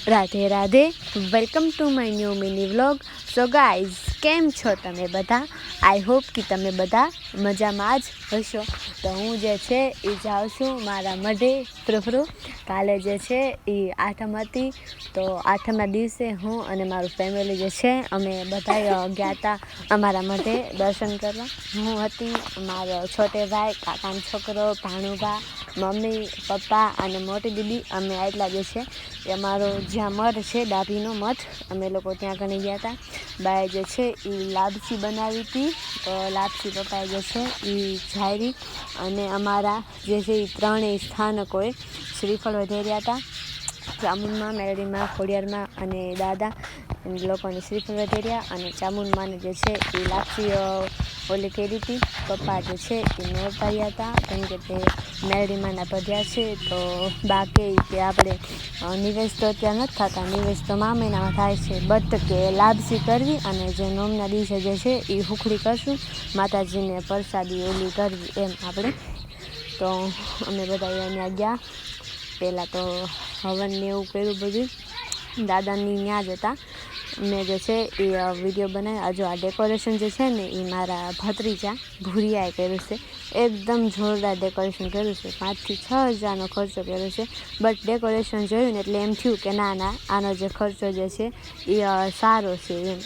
Radhe Radhe, welcome to my new mini vlog. So guys, કેમ છો તમે બધા? આઈ હોપ કે તમે બધા મજામાં જ હશો. તો હું જે છે એ જાઉં છું મારા મઢે પ્રભુ. કાલે જે છે એ આઠમ હતી, તો આઠમના દિવસે હું અને મારું ફેમિલી જે છે અમે બધા ગયા હતા અમારા મઢે દર્શન કરવા. હું હતી, મારો છોટે ભાઈ, કાકાનો છોકરો, ભાણુભા, મમ્મી, પપ્પા અને મોટી દીદી. અમે આટલા જે છે એ અમારો જ્યાં મઠ છે ડાભીનો મઠ, અમે લોકો ત્યાં કને ગયા હતા. બાએ જે છે એ લાપસી બનાવી હતી, તો લાપસી પપ્પાએ જે છે એ ઝારી. અને અમારા જે છે એ ત્રણેય સ્થાનકોએ શ્રીફળ વધેર્યા હતા. ચામુંડમાં, મેરડીમાં, ખોડિયારમાં અને દાદા લોકોને શ્રીફળ વધેર્યા. અને ચામુંડમાંને જે છે એ લાપસી ઓલી કરી હતી. પપ્પા જે છે એ નોરતાર્યા હતા, કેમ કે તે મેરડીમાંના પધ્યા છે. તો બાકી કે આપણે નિવેશ તો અત્યારે નથી થતા, નિવેશ તો મા મહિનામાં થાય છે. બટ કે લાપસી કરવી અને જે નોમના દિવસે જે છે એ હુખડી કરશું, માતાજીને પ્રસાદી ઓલી કરવી એમ આપણે. તો અમે બધા અહીંયા ગયા. પહેલાં તો હવનને એવું કર્યું બધું, દાદાની ત્યાં જ હતા. મેં જે છે એ વિડીયો બનાવ્યો. જો આ ડેકોરેશન જે છે ને એ મારા ભત્રીજા ભૂરિયાએ કર્યું છે. એકદમ જોરદાર ડેકોરેશન કર્યું છે. 5 થી 6 હજારનો ખર્ચો કર્યો છે. બટ ડેકોરેશન જોયું ને એટલે એમ થયું કે ના આનો જે ખર્ચો જે છે એ સારો છે એમ.